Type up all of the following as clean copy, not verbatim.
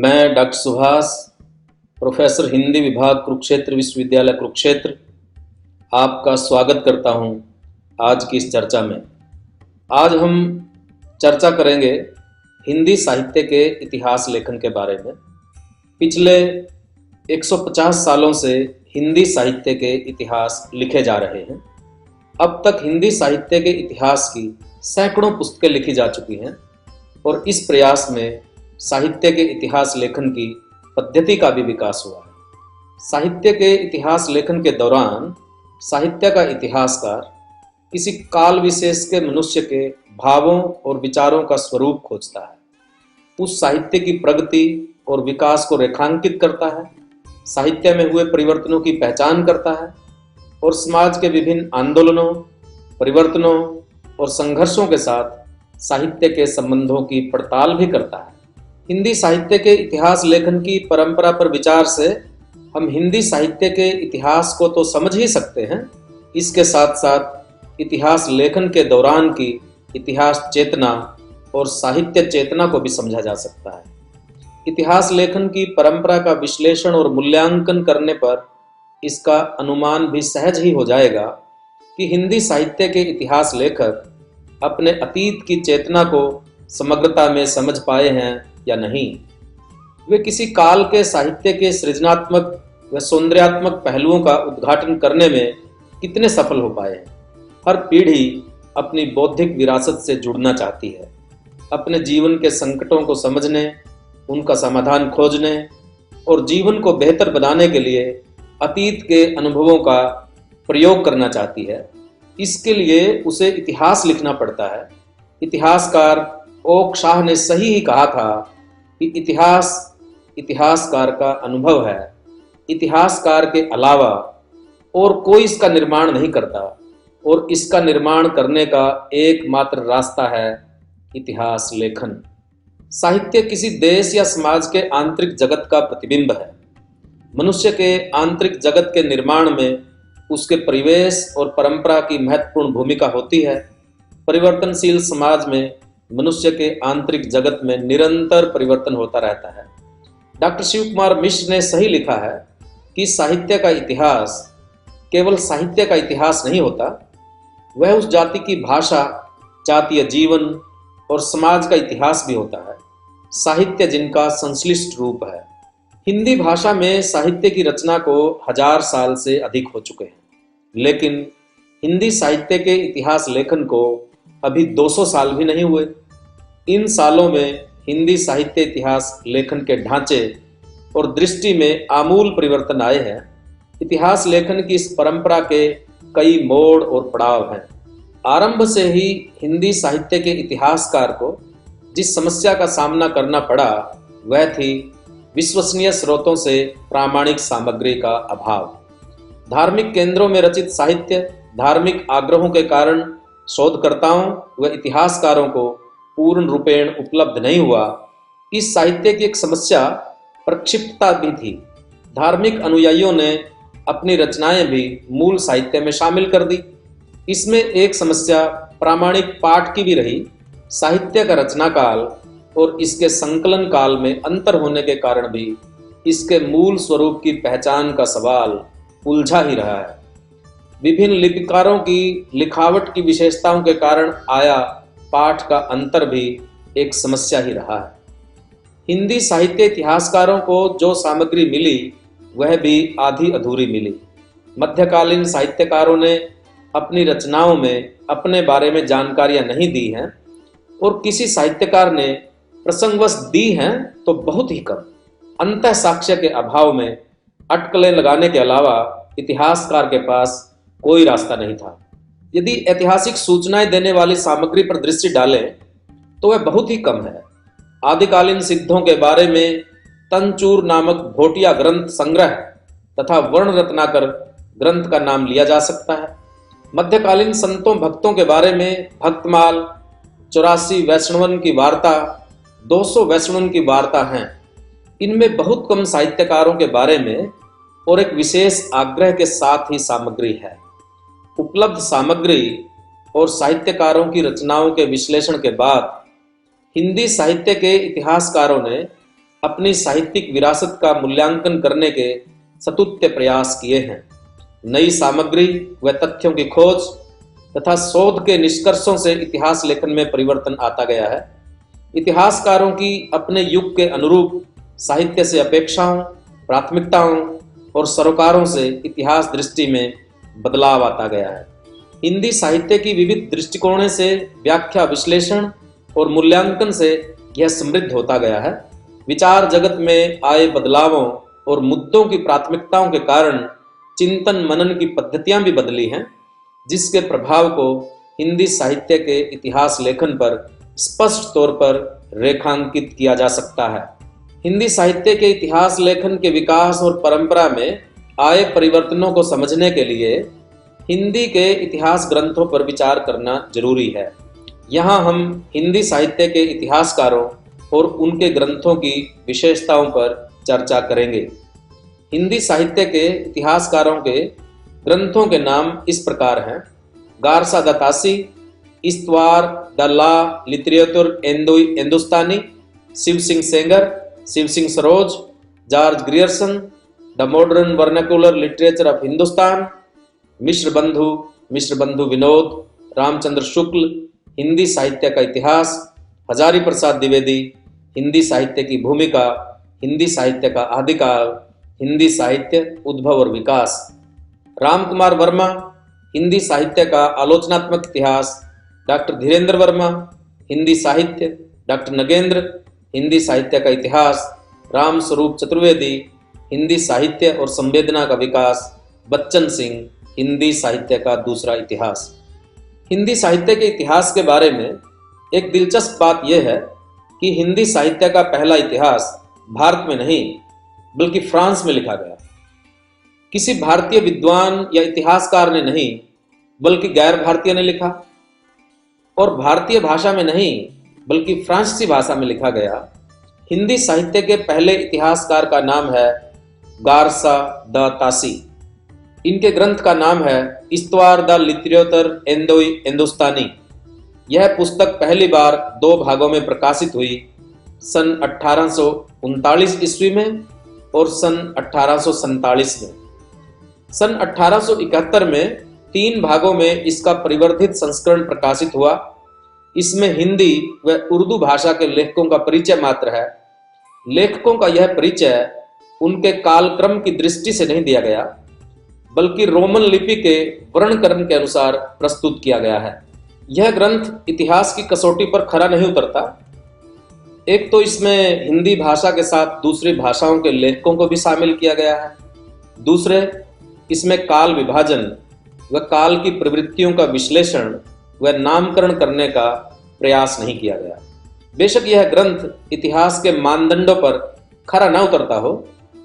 मैं doctor Subhash, professor Hindi विभाग कुरुक्षेत्र विश्वविद्यालय कुरुक्षेत्र, आपका स्वागत करता हूं आज की इस चर्चा में। आज हम चर्चा करेंगे हिंदी साहित्य के इतिहास लेखन के बारे में। पिछले 150 सालों से हिंदी साहित्य के इतिहास लिखे जा रहे हैं। अब तक हिंदी साहित्य के इतिहास की सैकड़ों पुस्तकें लिखी जा चुकी हैं और इस प्रयास में साहित्य के इतिहास लेखन की पद्धति का भी विकास हुआ है। साहित्य के इतिहास लेखन के दौरान साहित्य का इतिहासकार किसी काल विशेष के मनुष्य के भावों और विचारों का स्वरूप खोजता है, उस साहित्य की प्रगति और विकास को रेखांकित करता है, साहित्य में हुए परिवर्तनों की पहचान करता है और समाज के विभिन्न आंदोलनों, परिवर्तनों और संघर्षों के साथ साहित्य के संबंधों की पड़ताल भी करता है। हिंदी साहित्य के इतिहास लेखन की परंपरा पर विचार से हम हिंदी साहित्य के इतिहास को तो समझ ही सकते हैं, इसके साथ साथ इतिहास लेखन के दौरान की इतिहास चेतना और साहित्य चेतना को भी समझा जा सकता है। इतिहास लेखन की परंपरा का विश्लेषण और मूल्यांकन करने पर इसका अनुमान भी सहज ही हो जाएगा कि हिंदी साहित्य के इतिहास लेखक अपने अतीत की चेतना को समग्रता में समझ पाए हैं या नहीं। वे किसी काल के साहित्य के सृजनात्मक व सौंदर्यात्मक पहलुओं का उद्घाटन करने में कितने सफल हो पाए हैं। हर पीढ़ी अपनी बौद्धिक विरासत से जुड़ना चाहती है, अपने जीवन के संकटों को समझने, उनका समाधान खोजने और जीवन को बेहतर बनाने के लिए अतीत के अनुभवों का प्रयोग करना चाहती है। इसके लिए उसे इतिहास लिखना पड़ता है। इतिहासकार ओक शाह ने सही ही कहा था कि इतिहास इतिहासकार का अनुभव है, इतिहासकार के अलावा और कोई इसका निर्माण नहीं करता और इसका निर्माण करने का एकमात्र रास्ता है इतिहास लेखन। साहित्य किसी देश या समाज के आंतरिक जगत का प्रतिबिंब है। मनुष्य के आंतरिक जगत के निर्माण में उसके परिवेश और परंपरा की महत्वपूर्ण भूमिका होती है। परिवर्तनशील समाज में मनुष्य के आंतरिक जगत में निरंतर परिवर्तन होता रहता है। डॉक्टर शिव कुमार मिश्र ने सही लिखा है कि साहित्य का इतिहास केवल साहित्य का इतिहास नहीं होता, वह उस जाति की भाषा, जातीय जीवन और समाज का इतिहास भी होता है, साहित्य जिनका संश्लिष्ट रूप है। हिंदी भाषा में साहित्य की रचना को 1000 साल से अधिक हो चुके हैं, लेकिन हिंदी साहित्य के इतिहास लेखन को अभी 200 साल भी नहीं हुए। इन सालों में हिंदी साहित्य इतिहास लेखन के ढांचे और दृष्टि में आमूल परिवर्तन आए हैं। इतिहास लेखन की इस परंपरा के कई मोड़ और पड़ाव हैं। आरंभ से ही हिंदी साहित्य के इतिहासकार को जिस समस्या का सामना करना पड़ा वह थी विश्वसनीय स्रोतों से प्रामाणिक सामग्री का अभाव। धार्मिक केंद्रों में रचित साहित्य धार्मिक आग्रहों के कारण शोधकर्ताओं व इतिहासकारों को पूर्ण रूपेण उपलब्ध नहीं हुआ। इस साहित्य की एक समस्या प्रक्षिप्तता भी थी। धार्मिक अनुयायियों ने अपनी रचनाएं भी मूल साहित्य में शामिल कर दी। इसमें एक समस्या प्रामाणिक पाठ की भी रही। साहित्य का रचना काल और इसके संकलन काल में अंतर होने के कारण भी इसके मूल स्वरूप की पहचान का सवाल उलझा ही रहा है। विभिन्न लिपिकारों की लिखावट की विशेषताओं के कारण आया पाठ का अंतर भी एक समस्या ही रहा है। हिंदी साहित्य इतिहासकारों को जो सामग्री मिली वह भी आधी अधूरी मिली। मध्यकालीन साहित्यकारों ने अपनी रचनाओं में अपने बारे में जानकारियां नहीं दी हैं और किसी साहित्यकार ने प्रसंगवश दी हैं तो बहुत ही कम। अंतः साक्ष्य के अभाव में अटकलें लगाने के अलावा इतिहासकार के पास कोई रास्ता नहीं था। यदि ऐतिहासिक सूचनाएं देने वाली सामग्री पर दृष्टि डालें तो वह बहुत ही कम है। आदिकालीन सिद्धों के बारे में तंचूर नामक भोटिया ग्रंथ संग्रह तथा वर्ण रत्नाकर ग्रंथ का नाम लिया जा सकता है। मध्यकालीन संतों भक्तों के बारे में भक्तमाल, 84 वैष्णवन की वार्ता, 200 वैष्णवन की वार्ता हैं। इनमें बहुत कम साहित्यकारों के बारे में और एक विशेष आग्रह के साथ ही सामग्री है। उपलब्ध सामग्री और साहित्यकारों की रचनाओं के विश्लेषण के बाद हिंदी साहित्य के इतिहासकारों ने अपनी साहित्यिक विरासत का मूल्यांकन करने के सतुत्य प्रयास किए हैं। नई सामग्री व तथ्यों की खोज तथा शोध के निष्कर्षों से इतिहास लेखन में परिवर्तन आता गया है। इतिहासकारों की अपने युग के अनुरूप साहित्य से अपेक्षाओं, प्राथमिकताओं और सरोकारों से इतिहास दृष्टि में बदलाव आता गया है। हिंदी साहित्य की विविध दृष्टिकोणों से व्याख्या, विश्लेषण और मूल्यांकन से यह समृद्ध होता गया है। विचार जगत में आए बदलावों और मुद्दों की प्राथमिकताओं के कारण चिंतन मनन की पद्धतियां भी बदली हैं, जिसके प्रभाव को हिंदी साहित्य के इतिहास लेखन पर स्पष्ट तौर पर रेखांकित किया जा सकता है। हिंदी साहित्य के इतिहास लेखन के विकास और परंपरा में आए परिवर्तनों को समझने के लिए हिंदी के इतिहास ग्रंथों पर विचार करना जरूरी है। यहाँ हम हिंदी साहित्य के इतिहासकारों और उनके ग्रंथों की विशेषताओं पर चर्चा करेंगे। हिंदी साहित्य के इतिहासकारों के ग्रंथों के नाम इस प्रकार हैं: Garcin de Tassy, Histoire de la literature Hindustani, Shiv Singh Sengar, Shiv Singh Saroj, George Grierson, the modern vernacular literature of Hindustan, Mishra Bandhu Vinod, Ramchandra Shukla, Hindi साहित्य का इतिहास, हजारी प्रसाद द्विवेदी, हिंदी साहित्य की भूमिका, हिंदी साहित्य का आदिकाल, हिंदी साहित्य उद्भव और विकास, राम कुमार वर्मा, हिंदी साहित्य का आलोचनात्मक इतिहास, डॉक्टर धीरेन्द्र वर्मा, हिंदी साहित्य, डॉक्टर नगेंद्र, हिंदी साहित्य का इतिहास, राम स्वरूप चतुर्वेदी, हिंदी साहित्य और संवेदना का विकास, बच्चन सिंह, हिंदी साहित्य का दूसरा इतिहास। हिंदी साहित्य के इतिहास के बारे में एक दिलचस्प बात यह है कि हिंदी साहित्य का पहला इतिहास भारत में नहीं बल्कि फ्रांस में लिखा गया। किसी भारतीय विद्वान या इतिहासकार ने नहीं बल्कि गैर भारतीय ने लिखा, और भारतीय भाषा में नहीं बल्कि फ्रांसीसी भाषा में लिखा गया। हिंदी साहित्य के पहले इतिहासकार का नाम है गारसा द तासी। इनके ग्रंथ का नाम है इस्तवार द लिटरेचर हिंदुस्तानी। यह पुस्तक पहली बार 2 भागों में प्रकाशित हुई, सन 1839 ईस्वी में और सन 1847 में। सन 1871 में 3 भागों में इसका परिवर्धित संस्करण प्रकाशित हुआ। इसमें हिंदी व उर्दू भाषा के लेखकों का परिचय मात्र है। लेखकों का यह परिचय उनके कालक्रम की दृष्टि से नहीं दिया गया, बल्कि रोमन लिपि के वर्णक्रम के अनुसार प्रस्तुत किया गया है। यह ग्रंथ इतिहास की कसौटी पर खरा नहीं उतरता। एक तो इसमें हिंदी भाषा के साथ दूसरी भाषाओं के लेखकों को भी शामिल किया गया है। दूसरे, इसमें काल विभाजन व काल की प्रवृत्तियों का विश्लेषण व नामकरण करने का प्रयास नहीं किया गया। बेशक यह ग्रंथ इतिहास के मानदंडों पर खरा न उतरता हो,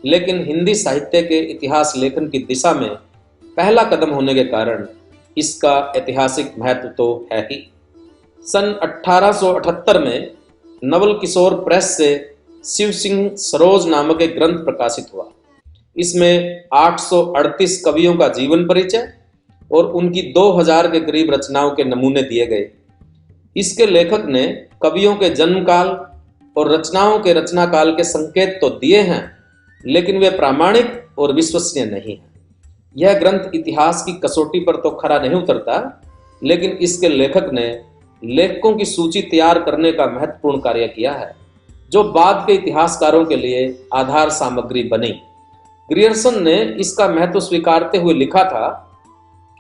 लेकिन हिंदी साहित्य के इतिहास लेखन की दिशा में पहला कदम होने के कारण इसका ऐतिहासिक महत्व तो है ही। सन 1878 में नवल किशोर प्रेस से शिव सिंह सरोज नामक एक ग्रंथ प्रकाशित हुआ। इसमें 838 कवियों का जीवन परिचय और उनकी 2000 के करीब रचनाओं के नमूने दिए गए। इसके लेखक ने कवियों के जन्म काल और रचनाओं के रचना काल के संकेत तो दिए हैं, लेकिन वे प्रामाणिक और विश्वसनीय नहीं हैं। यह ग्रंथ इतिहास की कसौटी पर तो खरा नहीं उतरता, लेकिन इसके लेखक ने लेखकों की सूची तैयार करने का महत्वपूर्ण कार्य किया है, जो बाद के इतिहासकारों के लिए आधार सामग्री बनी। ग्रियर्सन ने इसका महत्व स्वीकारते हुए लिखा था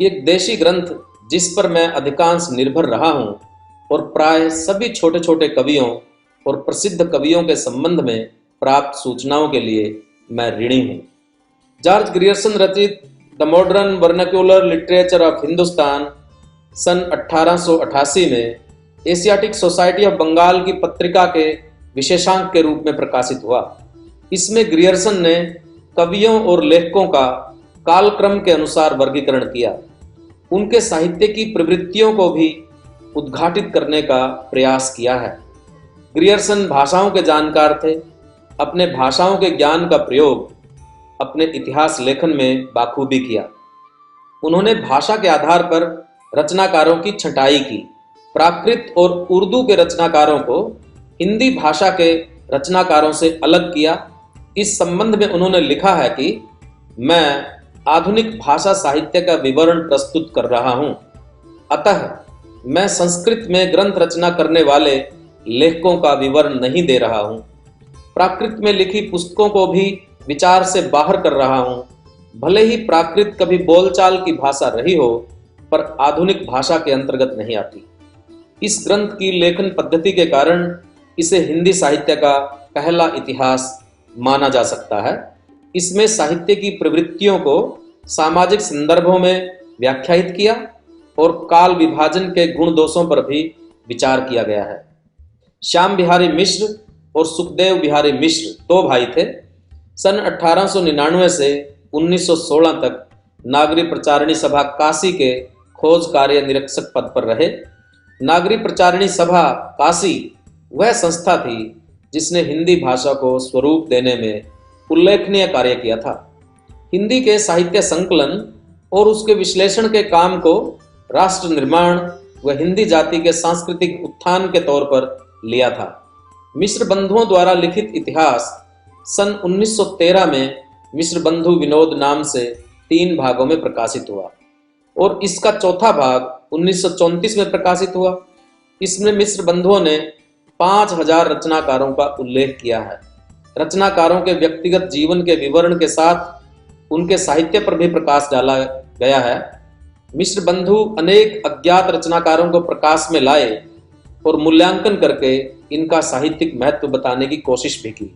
कि एक देशी ग्रंथ जिस पर मैं अधिकांश निर्भर रहा हूं और प्राय सभी छोटे छोटे कवियों और प्रसिद्ध कवियों के संबंध में प्राप्त सूचनाओं के लिए मैं ऋणी हूं। जॉर्ज ग्रियर्सन रचित the modern vernacular literature of Hindustan सन 1888 में एशियाटिक सोसाइटी ऑफ बंगाल की पत्रिका के विशेषांक के रूप में प्रकाशित हुआ। इसमें ग्रियर्सन ने कवियों और लेखकों का कालक्रम के अनुसार वर्गीकरण किया। उनके साहित्य की प्रवृत्तियों को भी उद्घाटित करने का प्रयास किया है। ग्रियर्सन भाषाओं के जानकार थे। अपने भाषाओं के ज्ञान का प्रयोग अपने इतिहास लेखन में बाखूबी किया। उन्होंने भाषा के आधार पर रचनाकारों की छंटाई की। प्राकृत और उर्दू के रचनाकारों को हिंदी भाषा के रचनाकारों से अलग किया। इस संबंध में उन्होंने लिखा है कि मैं आधुनिक भाषा साहित्य का विवरण प्रस्तुत कर रहा हूं, अतः मैं संस्कृत में ग्रंथ रचना करने वाले लेखकों का विवरण नहीं दे रहा हूं। प्राकृत में लिखी पुस्तकों को भी विचार से बाहर कर रहा हूं। भले ही प्राकृत कभी बोलचाल की भाषा रही हो, पर आधुनिक भाषा के अंतर्गत नहीं आती। इस ग्रंथ की लेखन पद्धति के कारण इसे हिंदी साहित्य का पहला इतिहास माना जा सकता है। इसमें साहित्य की प्रवृत्तियों को सामाजिक संदर्भों में व्याख्यायित किया और काल विभाजन के गुण दोषों पर भी विचार किया गया है। श्याम बिहारी मिश्र और सुखदेव बिहारी मिश्र दो भाई थे। सन 1899 से 1916 तक नागरी प्रचारिणी सभा काशी के खोज कार्य निरीक्षक पद पर रहे। नागरी प्रचारिणी सभा काशी वह संस्था थी जिसने हिंदी भाषा को स्वरूप देने में उल्लेखनीय कार्य किया था। हिंदी के साहित्य संकलन और उसके विश्लेषण के काम को राष्ट्र निर्माण व हिंदी जाति के सांस्कृतिक उत्थान के तौर पर लिया था। मिश्र बंधुओं द्वारा लिखित इतिहास सन 1913 में मिश्र बंधु विनोद नाम से 3 भागों में प्रकाशित हुआ और इसका चौथा भाग 1934 में प्रकाशित हुआ। इसमें मिश्र बंधुओं ने 5000 रचनाकारों का उल्लेख किया है। रचनाकारों के व्यक्तिगत जीवन के विवरण के साथ उनके साहित्य पर भी प्रकाश डाला गया है। मिश्र बंधु अनेक अज्ञात रचनाकारों को प्रकाश में लाए और मूल्यांकन करके इनका साहित्यिक महत्व बताने की कोशिश भी की।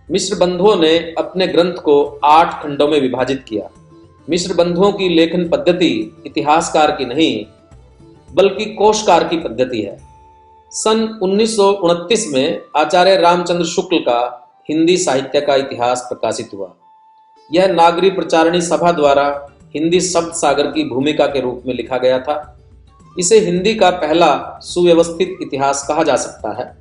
मिश्र बंधुओं ने अपने ग्रंथ को 8 खंडों में विभाजित किया। मिश्र बंधुओं की लेखन पद्धति इतिहासकार की नहीं बल्कि कोशकार की पद्धति है। सन 1929 में आचार्य रामचंद्र शुक्ल का हिंदी साहित्य का इतिहास प्रकाशित हुआ। यह नागरी प्रचारिणी सभा द्वारा हिंदी शब्द सागर की भूमिका के रूप में लिखा गया था। इसे हिंदी का पहला सुव्यवस्थित इतिहास कहा जा सकता है।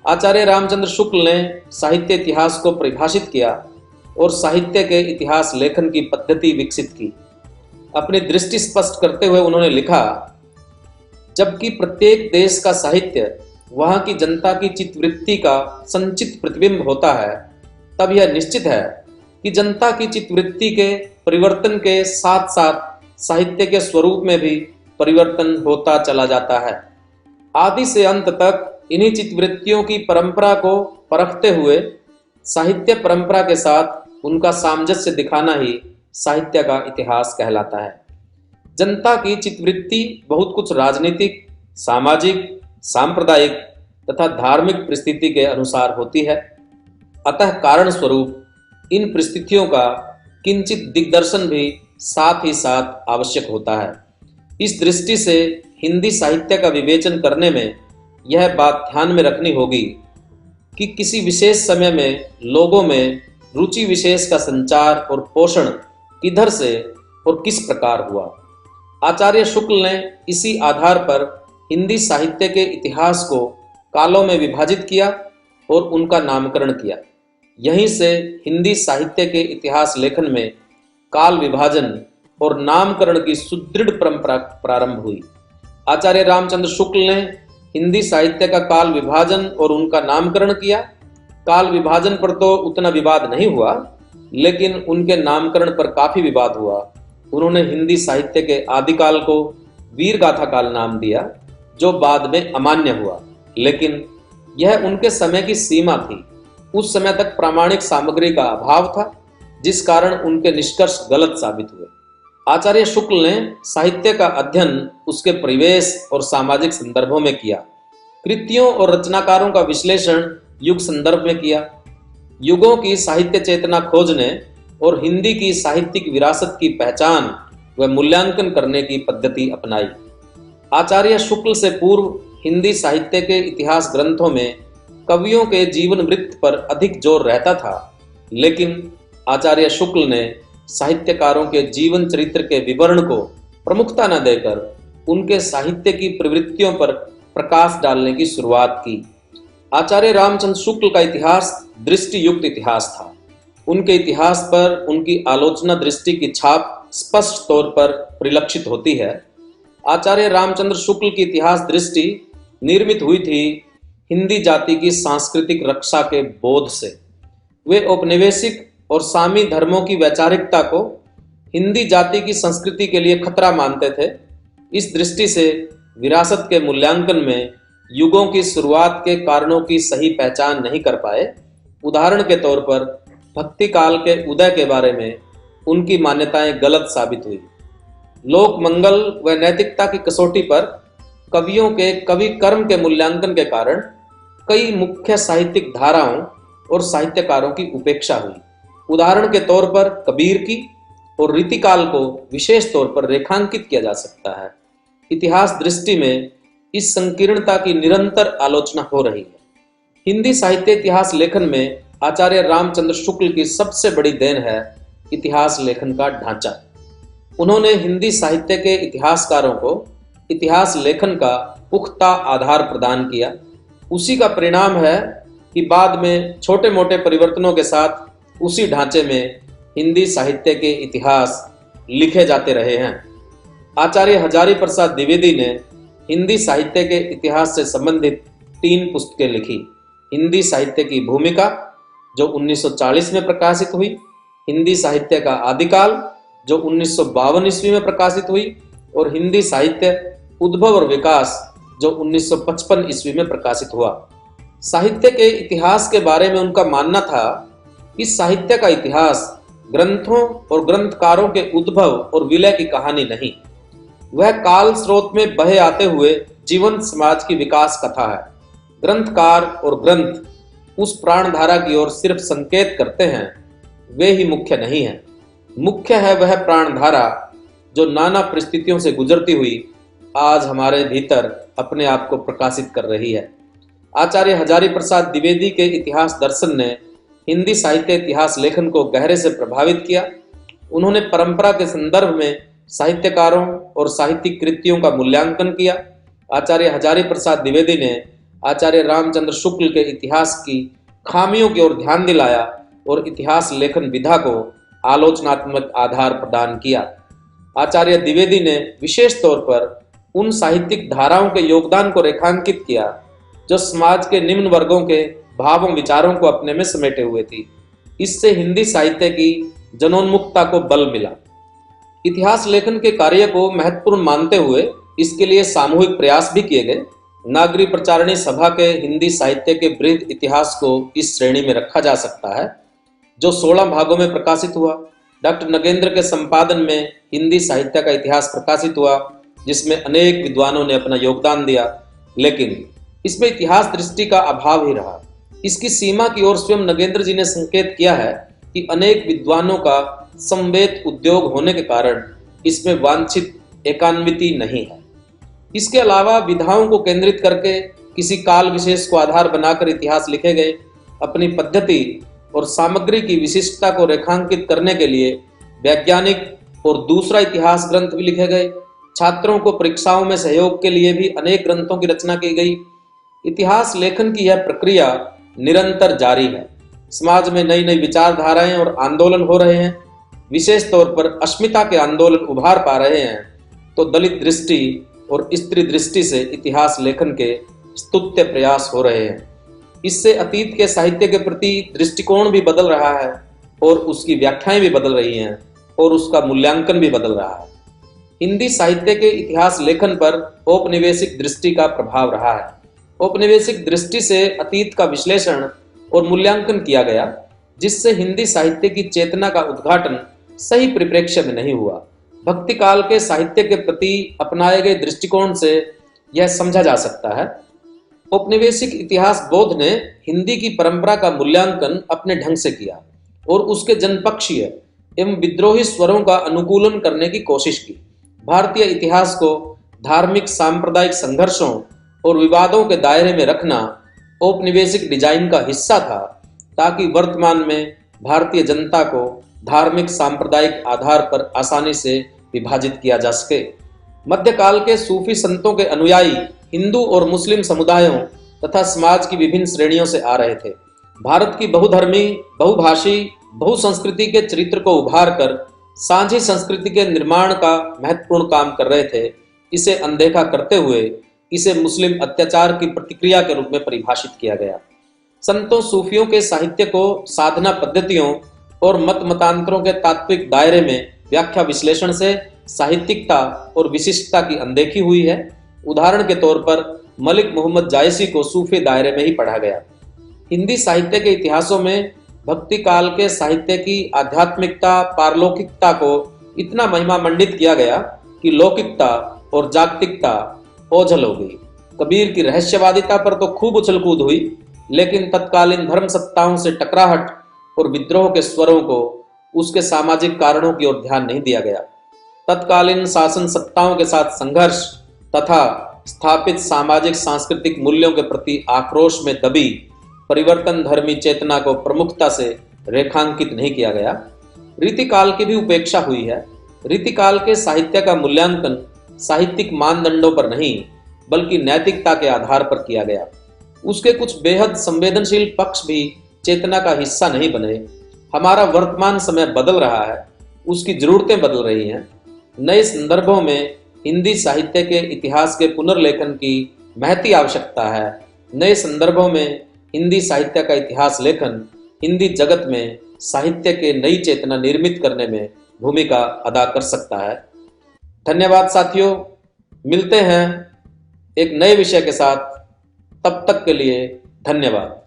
आचार्य रामचंद्र शुक्ल ने साहित्य इतिहास को परिभाषित किया और साहित्य के इतिहास लेखन की पद्धति विकसित की। अपनी दृष्टि स्पष्ट करते हुए उन्होंने लिखा, जबकि प्रत्येक देश का साहित्य वहां की जनता की चित्तवृत्ति का संचित प्रतिबिंब होता है, तब यह निश्चित है कि जनता की चित्तवृत्ति के परिवर्तन के साथ साथ साहित्य के स्वरूप में भी परिवर्तन होता चला जाता है। आदि से अंत तक इन्हीं चित्तवृत्तियों की परंपरा को परखते हुए साहित्य परंपरा के साथ उनका सामंजस्य दिखाना ही साहित्य का इतिहास कहलाता है। जनता की चित्तवृत्ति बहुत कुछ राजनीतिक, सामाजिक, सांप्रदायिक तथा धार्मिक परिस्थिति के अनुसार होती है। अतः कारण स्वरूप इन परिस्थितियों का किंचित दिग्दर्शन भी साथ ही साथ आवश्यक होता है। इस दृष्टि से हिंदी साहित्य का विवेचन करने में यह बात ध्यान में रखनी होगी कि किसी विशेष समय में लोगों में रुचि विशेष का संचार और पोषण किधर से और किस प्रकार हुआ। आचार्य शुक्ल ने इसी आधार पर हिंदी साहित्य के इतिहास को कालों में विभाजित किया और उनका नामकरण किया। यहीं से हिंदी साहित्य के इतिहास लेखन में काल विभाजन और नामकरण की सुदृढ़ परंपरा प्रारंभ हुई। आचार्य रामचंद्र शुक्ल ने हिंदी साहित्य का काल विभाजन और उनका नामकरण किया। काल विभाजन पर तो उतना विवाद नहीं हुआ, लेकिन उनके नामकरण पर काफी विवाद हुआ। उन्होंने हिंदी साहित्य के आदिकाल को वीर गाथा काल नाम दिया, जो बाद में अमान्य हुआ, लेकिन यह उनके समय की सीमा थी। उस समय तक प्रामाणिक सामग्री का अभाव था, जिस कारण उनके निष्कर्ष गलत साबित हुए। आचार्य शुक्ल ने साहित्य का अध्ययन उसके परिवेश और सामाजिक संदर्भों में किया। कृतियों और रचनाकारों का विश्लेषण युग संदर्भ में किया। युगों की साहित्य चेतना खोजने और हिंदी की साहित्यिक विरासत की पहचान व मूल्यांकन करने की पद्धति अपनाई। आचार्य शुक्ल से पूर्व हिंदी साहित्य के इतिहास ग्रंथों में कवियों के जीवन वृत्त पर अधिक जोर रहता था, लेकिन आचार्य शुक्ल ने साहित्यकारों के जीवन चरित्र के विवरण को प्रमुखता न देकर उनके साहित्य की प्रवृत्तियों पर प्रकाश डालने की शुरुआत की। आचार्य रामचंद्र शुक्ल का इतिहास दृष्टि युक्त इतिहास था। उनके इतिहास पर उनकी आलोचना दृष्टि की छाप स्पष्ट तौर पर परिलक्षित होती है। आचार्य रामचंद्र शुक्ल की इतिहास दृष्टि निर्मित हुई थी हिंदी जाति की सांस्कृतिक रक्षा के बोध से। वे औपनिवेशिक और सामी धर्मों की वैचारिकता को हिंदी जाति की संस्कृति के लिए खतरा मानते थे। इस दृष्टि से विरासत के मूल्यांकन में युगों की शुरुआत के कारणों की सही पहचान नहीं कर पाए। उदाहरण के तौर पर भक्ति काल के उदय के बारे में उनकी मान्यताएं गलत साबित हुई। लोक मंगल व नैतिकता की कसौटी पर कवियों के कवि कर्म के मूल्यांकन के कारण कई मुख्य साहित्यिक धाराओं और साहित्यकारों की उपेक्षा हुई। उदाहरण के तौर पर कबीर की और रीतिकाल को विशेष तौर पर रेखांकित किया जा सकता है। इतिहास दृष्टि में इस संकीर्णता की निरंतर आलोचना हो रही है। हिंदी साहित्य इतिहास लेखन में आचार्य रामचंद्र शुक्ल की सबसे बड़ी देन है इतिहास लेखन का ढांचा। उन्होंने हिंदी साहित्य के इतिहासकारों को इतिहास लेखन का पुख्ता आधार प्रदान किया। उसी का परिणाम है कि बाद में छोटे मोटे परिवर्तनों के साथ उसी ढांचे में हिंदी साहित्य के इतिहास लिखे जाते रहे हैं। आचार्य हजारी प्रसाद द्विवेदी ने हिंदी साहित्य के इतिहास से संबंधित 3 पुस्तकें लिखी। हिंदी साहित्य की भूमिका, जो 1940 में प्रकाशित हुई, हिंदी साहित्य का आदिकाल, जो 1952 ईस्वी में प्रकाशित हुई, और हिंदी साहित्य उद्भव और विकास, जो 1955 ईस्वी में प्रकाशित हुआ। साहित्य के इतिहास के बारे में उनका मानना था कि साहित्य का इतिहास ग्रंथों और ग्रंथकारों के उद्भव और विलय की कहानी नहीं, वह काल स्रोत में बहे आते हुए जीवंत समाज की विकास कथा है। ग्रंथकार और ग्रंथ उस प्राणधारा की ओर सिर्फ संकेत करते हैं, वे ही मुख्य नहीं हैं। मुख्य है वह प्राणधारा जो नाना परिस्थितियों से गुजरती हुई आज हमारे भीतर अपने आप को प्रकाशित कर रही है। आचार्य हजारी प्रसाद द्विवेदी के इतिहास दर्शन ने हिंदी साहित्य इतिहास लेखन को गहरे से प्रभावित किया। उन्होंने परंपरा के संदर्भ में साहित्यकारों और साहित्यिक कृतियों का मूल्यांकन किया। आचार्य हजारी प्रसाद द्विवेदी ने आचार्य रामचंद्र शुक्ल के इतिहास की खामियों की ओर ध्यान दिलाया और इतिहास लेखन विधा को आलोचनात्मक आधार प्रदान किया। आचार्य द्विवेदी ने विशेष तौर पर उन साहित्यिक धाराओं के योगदान को रेखांकित किया जो समाज के निम्न वर्गों के भावों विचारों को अपने में समेटे हुए थी। इससे हिंदी साहित्य की जनोन्मुखता को बल मिला। इतिहास लेखन के कार्य को महत्वपूर्ण मानते हुए इसके लिए सामूहिक प्रयास भी किए गए। नागरी प्रचारणी सभा के हिंदी साहित्य के बृहद इतिहास को इस श्रेणी में रखा जा सकता है, जो 16 भागों में प्रकाशित हुआ। डॉक्टर नगेंद्र के संपादन में हिंदी साहित्य का इतिहास प्रकाशित हुआ, जिसमें अनेक विद्वानों ने अपना योगदान दिया, लेकिन इसमें इतिहास दृष्टि का अभाव ही रहा। इसकी सीमा की ओर स्वयं नगेंद्र जी ने संकेत किया है कि अनेक विद्वानों का समवेत उद्योग होने के कारण इसमें वांछित एकान्विति नहीं है। इसके अलावा विधाओं को केंद्रित करके किसी काल विशेष को आधार बनाकर इतिहास लिखे गए। अपनी पद्धति और सामग्री की विशिष्टता को रेखांकित करने के लिए वैज्ञानिक और दूसरा इतिहास ग्रंथ भी लिखे गए। छात्रों को परीक्षाओं में सहयोग के लिए भी अनेक ग्रंथों की रचना की गई। इतिहास लेखन की यह प्रक्रिया निरंतर जारी है। समाज में नई नई विचारधाराएं और आंदोलन हो रहे हैं। विशेष तौर पर अस्मिता के आंदोलन उभार पा रहे हैं, तो दलित दृष्टि और स्त्री दृष्टि से इतिहास लेखन के स्तुत्य प्रयास हो रहे हैं। इससे अतीत के साहित्य के प्रति दृष्टिकोण भी बदल रहा है और उसकी व्याख्याएं भी बदल रही हैं और उसका मूल्यांकन भी बदल रहा है। हिंदी साहित्य के इतिहास लेखन पर औपनिवेशिक दृष्टि का प्रभाव रहा है। औपनिवेशिक दृष्टि से अतीत का विश्लेषण और मूल्यांकन किया गया, जिससे हिंदी साहित्य की चेतना का उद्घाटन सही परिप्रेक्ष्य में नहीं हुआ। भक्ति काल के साहित्य के प्रति अपनाए गए दृष्टिकोण से यह समझा जा सकता है। औपनिवेशिक इतिहास बोध ने हिंदी की परंपरा का मूल्यांकन अपने ढंग से किया और उसके जनपक्षीय एवं विद्रोही स्वरों का अनुकूलन करने की कोशिश की। भारतीय इतिहास को धार्मिक सांप्रदायिक संघर्षों और विवादों के दायरे में रखना औपनिवेशिक डिजाइन का हिस्सा था, ताकि वर्तमान में भारतीय जनता को धार्मिक सांप्रदायिक आधार पर आसानी से विभाजित किया जा सके। मध्यकाल के सूफी संतों के अनुयायी हिंदू और मुस्लिम समुदायों तथा समाज की विभिन्न श्रेणियों से आ रहे थे। भारत की बहुधर्मी, बहुभाषी, बहुसंस्कृति के चरित्र को उभार कर सांझी संस्कृति के निर्माण का महत्वपूर्ण काम कर रहे थे। इसे अनदेखा करते हुए इसे मुस्लिम अत्याचार की प्रतिक्रिया के रूप में परिभाषित किया गया। संतों सूफियों के साहित्य को साधना पद्धतियों और मत मतांतरों के तात्विक दायरे में व्याख्या विश्लेषण से साहित्यिकता और विशिष्टता की अनदेखी हुई है। उदाहरण के तौर पर मलिक मोहम्मद जायसी को सूफी दायरे में ही पढ़ा गया। हिंदी साहित्य के इतिहासों में भक्ति काल के साहित्य की आध्यात्मिकता पारलौकिकता को इतना महिमा मंडित किया गया कि लौकिकता और जागतिकता ओझल हो गई। कबीर की रहस्यवादिता पर तो खूब उछल कूद हुई, लेकिन तत्कालीन धर्म सत्ताओं से टकराहट और विद्रोह के स्वरों को उसके सामाजिक कारणों की ओर ध्यान नहीं दिया गया। तत्कालीन शासन सत्ताओं के साथ संघर्ष तथा स्थापित सामाजिक सांस्कृतिक मूल्यों के प्रति आक्रोश में दबी परिवर्तन धर्मी चेतना को प्रमुखता से रेखांकित नहीं किया गया। रीतिकाल की भी उपेक्षा हुई है। रीतिकाल के साहित्य का मूल्यांकन साहित्यिक मानदंडों पर नहीं बल्कि नैतिकता के आधार पर किया गया। उसके कुछ बेहद संवेदनशील पक्ष भी चेतना का हिस्सा नहीं बने। हमारा वर्तमान समय बदल रहा है, उसकी जरूरतें बदल रही हैं। नए संदर्भों में हिंदी साहित्य के इतिहास के पुनर्लेखन की महती आवश्यकता है। नए संदर्भों में हिंदी साहित्य का इतिहास लेखन हिंदी जगत में साहित्य के नई चेतना निर्मित करने में भूमिका अदा कर सकता है। धन्यवाद साथियों, मिलते हैं एक नए विषय के साथ। तब तक के लिए धन्यवाद।